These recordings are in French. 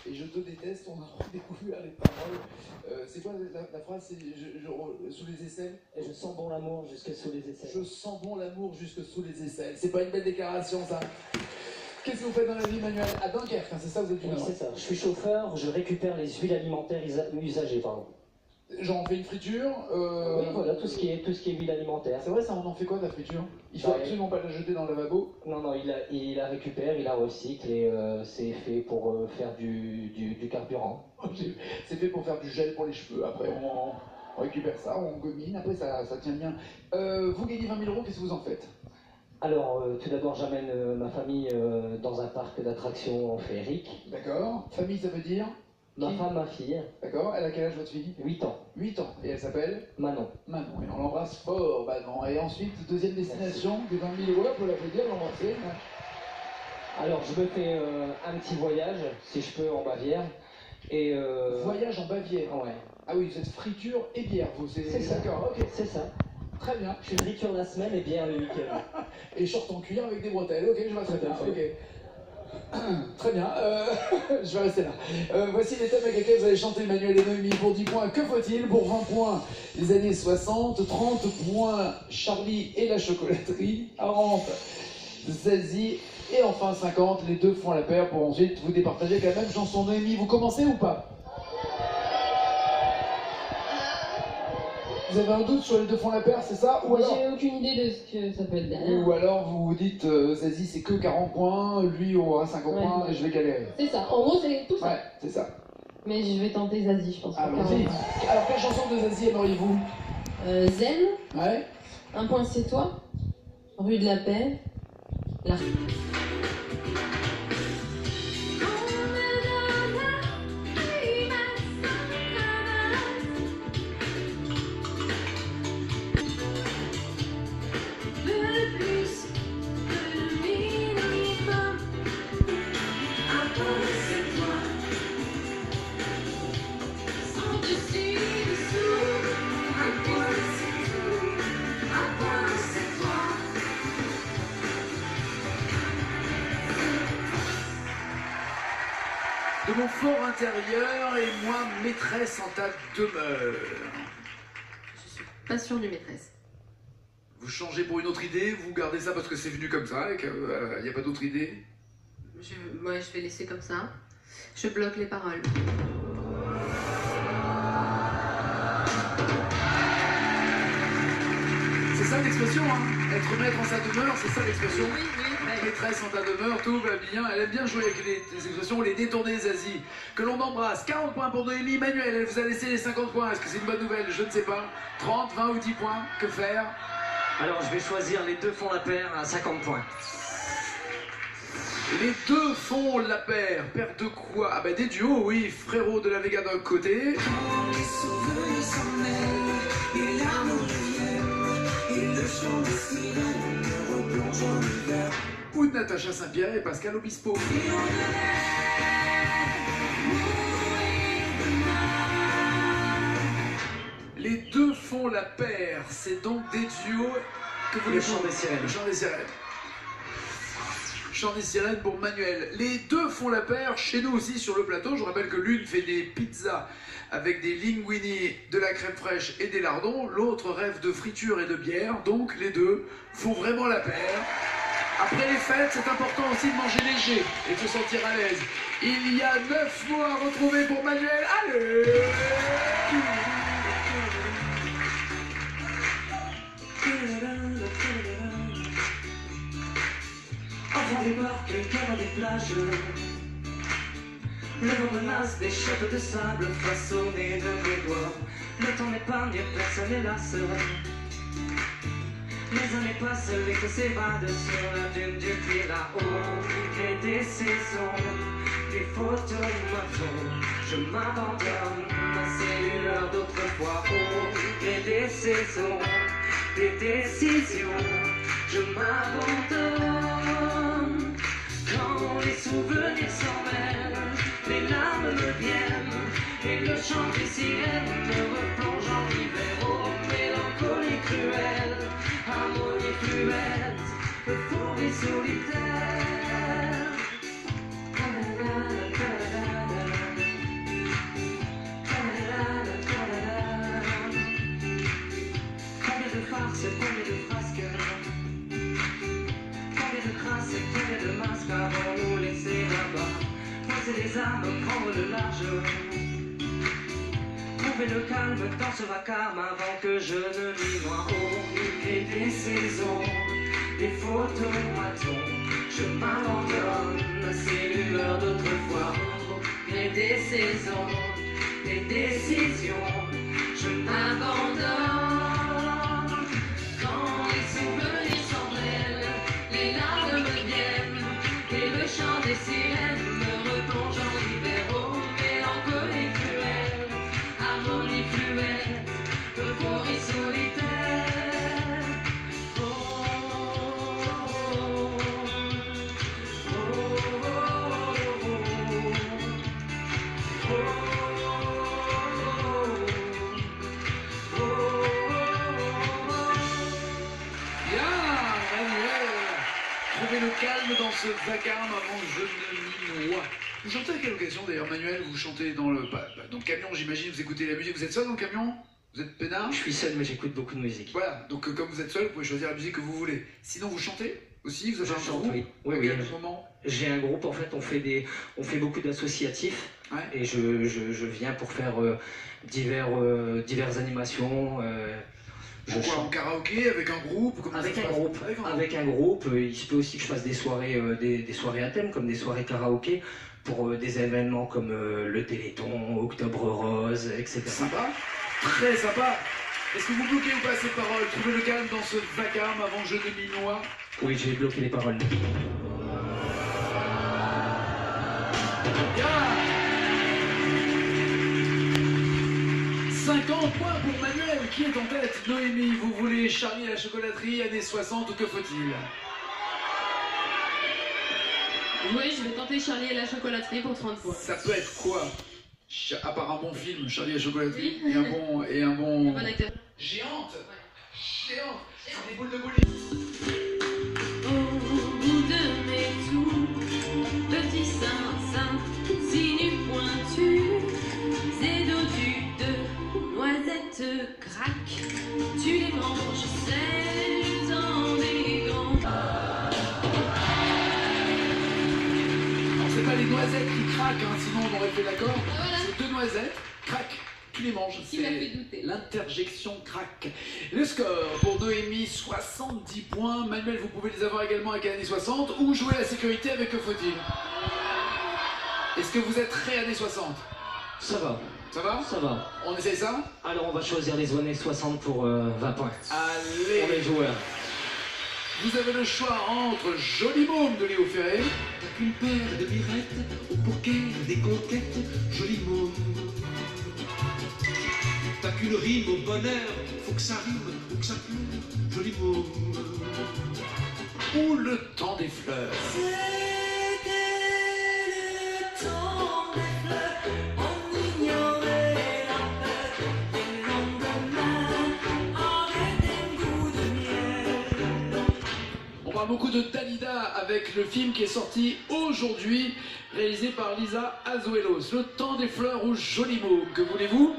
et je te déteste, on a redécouvert les paroles. C'est quoi la phrase? C'est sous les aisselles? Et je sens bon l'amour jusque sous les aisselles. Je sens bon l'amour jusque sous les aisselles. C'est pas une belle déclaration, ça? Qu'est-ce que vous faites dans la vie, Manuel? À Dunkerque, hein, c'est ça, vous êtes du Oui, Nord? c'est ça. Je suis chauffeur, je récupère les huiles alimentaires usagées, pardon. Genre on fait une friture Oui, voilà, tout ce qui est huile alimentaire. C'est vrai, ça, on en fait quoi de la friture? Il faut absolument pas la jeter dans le lavabo? Non, il la récupère, il la recycle et c'est fait pour faire du carburant. C'est fait pour faire du gel pour les cheveux. Après, on récupère ça, on gomine, après ça tient bien. Vous gagnez 20 000 €, qu'est-ce que vous en faites? Alors, tout d'abord, j'amène ma famille dans un parc d'attractions féeriques. D'accord. Famille, ça veut dire? Ma femme, ma fille. D'accord. Elle a quel âge, votre fille? 8 ans. 8 ans. Et elle s'appelle? Manon. Manon. Et on l'embrasse fort, Manon. Et ensuite, deuxième destination, des 20 000 €, on peut l'applaudir, l'embrasser. Alors, je me fais un petit voyage, si je peux, en Bavière. Et Voyage en Bavière? Ouais. Ah oui, vous êtes friture et bière, vous. C'est ça. D'accord, ok. C'est ça. Très bien. Je suis friture la semaine et bière le week-end. Et short en cuir avec des bretelles, ok, je vois très bien. Ok. Très bien, je vais rester là. Voici les thèmes avec lesquels vous allez chanter Manuel et Noémie. Pour 10 points, que faut-il? Pour 20 points, les années 60. 30 points, Charlie et la chocolaterie. 40, Zazie. Et enfin 50, les deux font la paire pour ensuite vous départager avec la même chanson. Noémie, vous commencez ou pas? Vous avez un doute sur les deux font la paire, c'est ça? Ou alors... J'ai aucune idée de ce que ça peut être derrière. Ou alors vous vous dites, Zazie c'est que 40 points, lui aura 50 points et je vais galérer. C'est ça, en gros c'est tout ça. Ouais, c'est ça. Mais je vais tenter Zazie, je pense. Allons-y. Alors quelle chanson de Zazie aimeriez-vous? Zen. Ouais. Un point c'est toi. Rue de la Paix. La... De mon fort intérieur et moi maîtresse en ta demeure. Je suis pas sûre du maîtresse. Vous changez pour une autre idée, vous gardez ça parce que c'est venu comme ça et qu'il n'y a pas d'autre idée? Moi je vais laisser comme ça. Je bloque les paroles. C'est ça l'expression, hein? Être maître en sa demeure, c'est ça l'expression? Oui. Maîtresse en ta demeure, tout va bien. Elle aime bien jouer avec les expressions, les détourner, Zazie. Que l'on embrasse. 40 points pour Noémie. Manuel, elle vous a laissé les 50 points. Est-ce que c'est une bonne nouvelle? Je ne sais pas. 30, 20 ou 10 points. Que faire? Alors, je vais choisir les deux font la paire à 50 points. Les deux font la paire. Paire de quoi? Ah bah des duos, oui. Frérot de la Vega d'un côté. Ou de Natacha Saint-Pierre et Pascal Obispo. Les deux font la paire. C'est donc des duos que vous Le les chant des sirènes. Le chant des sirènes. Chant des sirènes pour Manuel. Les deux font la paire chez nous aussi sur le plateau. Je rappelle que l'une fait des pizzas avec des linguini, de la crème fraîche et des lardons. L'autre rêve de friture et de bière. Donc les deux font vraiment la paire. Après les fêtes, c'est important aussi de manger léger et de se sentir à l'aise. Il y a 9 mots à retrouver pour Manuel. Allez! Enfant des parcs, cœur des plages. Le vent menace des chutes de sable façonnées de mes doigts. Le temps n'épargne, personne hélas. Les années passent, l'écho s'évade sur la dune du pied là-haut. Et des saisons, des photos m'attendent. Je m'abandonne à ces lueurs d'autrefois. Oh, et des saisons, des décisions. Je m'abandonne. Quand les souvenirs s'en mêlent, les larmes me viennent. Et le chant des sirènes me replonge en hiver. Oh, mélancolie cruelle, harmonie fluette, euphorie solitaire. briser les armes, prendre le large. Trouver le calme dans ce vacarme avant que je ne m'y noie. Au gré des saisons, des photomatons, je m'abandonne à ces lueurs d'autrefois. Au gré des saisons, des décisions, je m'abandonne. Quand les souvenirs s'en mêlent, les larmes me viennent, et le chant des sirènes me replonge en hiver. Oh, mélancolie cruelle, harmonie fluette, euphorie solitaire. Oh, oh, Trouvez le calme dans ce vacarme avant que je ne m'y noie. Vous chantez à quelle occasion d'ailleurs, Manuel? Vous chantez dans le camion, j'imagine, vous écoutez la musique. Vous êtes seul dans le camion? Vous êtes peinard? Je suis seul, mais j'écoute beaucoup de musique. Voilà, donc comme vous êtes seul, vous pouvez choisir la musique que vous voulez. Sinon, vous chantez aussi? Vous avez un groupe? Oui, oui, À oui. quel moment? J'ai un groupe, en fait, on fait beaucoup d'associatifs. Ouais. Et je viens pour faire diverses animations. Je Pourquoi, en chante. karaoké, avec un groupe? Comment Avec ça se un passe? groupe. Avec un groupe. Il se peut aussi que je fasse des soirées à thème, comme des soirées karaoké, pour des événements comme le Téléthon, Octobre Rose, etc. Sympa, très sympa. Est-ce que vous bloquez ou pas ces paroles? Trouvez le calme dans ce vacarme avant que je ne m'y noie. Oui, j'ai bloqué les paroles. Bien. 50 points pour Manuel qui est en tête. Noémie, vous voulez Charlie à la chocolaterie, années 60 ou que faut-il? Oui, je vais tenter Charlie et la chocolaterie pour 30 points. Ça peut être quoi? À part un bon film, Charlie à la chocolaterie, Oui. et un bon... Bon acteur. Géante. Géante. C'est des boules de bowling. Au bout de mes tours, petit sein, sinueux pointu, zédodu de noisettes craques, tu les manges sèches dans des gants. Alors c'est pas les noisettes qui craquent, hein, sinon on aurait fait d'accord. Voilà. C'est deux noisettes, crac, tu les manges. Qui m'a C'est fait douter. l'interjection crack. Le score pour Noémie, 70 points. Manuel, vous pouvez les avoir également avec années 60 ou jouer la sécurité avec que faut-il? Est-ce que vous êtes très années 60? Ça va, Ça va? ça va. On essaye ça? Alors on va choisir les années 60 pour 20 points. Allez! Pour les joueurs. Vous avez le choix entre Joli Môme de Léo Ferré. T'as qu'une paire de mirettes au poker des conquêtes, joli môme. T'as qu'une rime au bonheur, faut que ça rime ou que ça pleure, joli môme. Ou le temps des fleurs. C'était le temps des fleurs, on ignorait la peur des lendemains, avec des goûts de miel. On parle beaucoup de Dalida avec le film qui est sorti aujourd'hui, réalisé par Lisa Azuelos. Le temps des fleurs ou Joli Môme, que voulez-vous?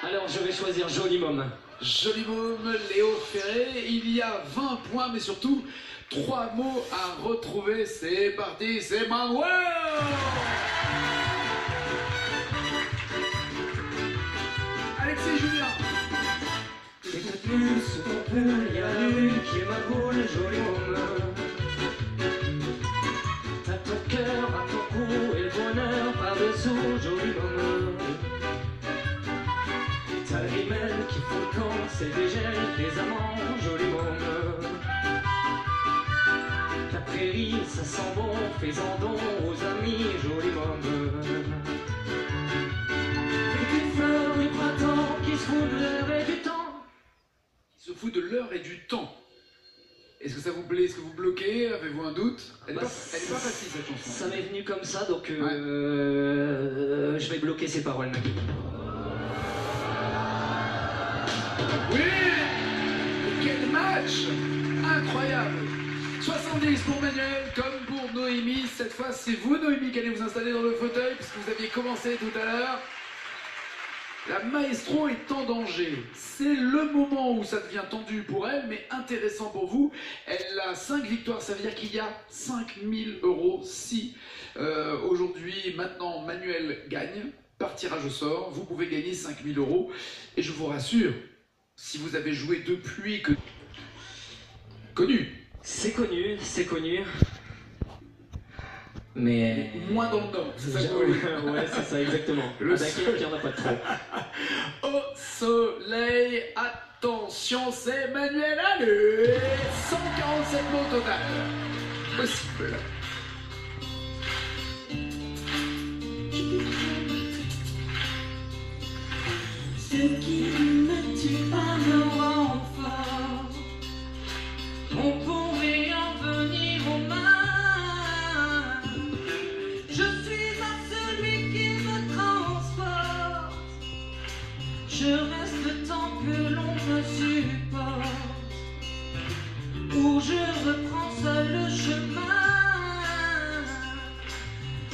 Alors je vais choisir Joli Môme. Joli Môme, Léo Ferré, il y a 20 points, mais surtout 3 mots à retrouver. C'est parti, c'est Manuel! Alexis Julien. Et de plus, ton pull, y a lui qui est ma boule, joli môme. T'as ton cœur à ton cou et le bonheur par-dessous, joli môme. T'as le rimel qui fout le camp, c'est des gels, des amants, joli môme. La prairie, ça sent bon, fais-en don aux amis, joli môme. Et des fleurs du printemps qui se foutent de l'air et du temps. Se fout de l'heure et du temps. Est-ce que ça vous plaît? Est-ce que vous bloquez? Avez-vous un doute? Elle est pas facile cette chanson. Ça m'est venu comme ça, donc je vais bloquer ces paroles. Oui! Quel match! Incroyable! 70 pour Manuel, comme pour Noémie. Cette fois, c'est vous, Noémie, qui allez vous installer dans le fauteuil, puisque vous aviez commencé tout à l'heure. La maestro est en danger. C'est le moment où ça devient tendu pour elle, mais intéressant pour vous. Elle a 5 victoires, ça veut dire qu'il y a 5000 € si Depuis maintenant, Manuel gagne. Par tirage au sort, vous pouvez gagner 5 000 €. Et je vous rassure, si vous avez joué depuis que... Connu. C'est connu, c'est connu. Mais... Moins dans le Nord, c'est ça que vous voulez. Ouais, c'est ça, exactement. Le À Dunkerque, il n'y en a pas de trop. Au soleil, attention, c'est Manuel. Allez, 147 mots au total. Possible. Ce qui me tue pas me rend fort. On pourrait en venir au mal. Je suis à celui qui me transporte. Je reste tant que l'on me supporte. Où je reprends seul le chemin.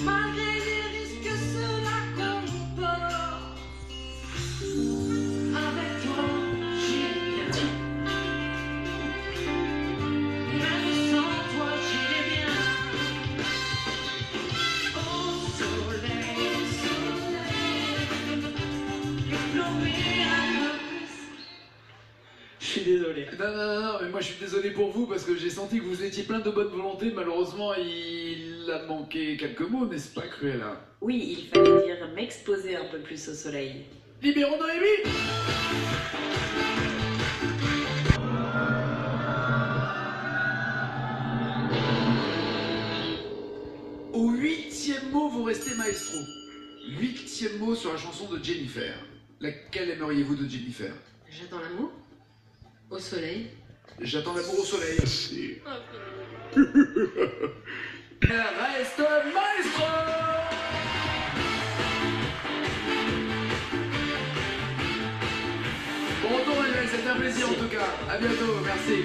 Malgré les risques que cela comporte. Avec toi, j'ai bien. Même sans toi, j'ai bien. Au soleil, explorer un peu plus. Je suis désolé. Non, mais moi je suis désolé pour vous parce que j'ai senti que vous étiez plein de bonne volonté. Malheureusement, il a manqué quelques mots, n'est-ce pas, Cruella? Oui, il fallait dire m'exposer un peu plus au soleil. Libérons Noémie. Au 8e mot, vous restez maestro. 8e mot sur la chanson de Jennifer. Laquelle aimeriez-vous de Jennifer? J'attends l'amour. Au soleil. J'attends l'amour au soleil. Reste maestro. Bon retour Manuel, c'était un plaisir en tout cas. À bientôt, merci.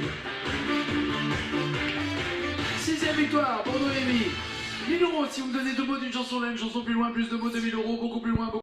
6e victoire pour Noémie. 1 000 € si vous me donnez 2 mots d'une chanson là, une chanson plus loin, plus de mots, 2 000 €, beaucoup plus loin, beaucoup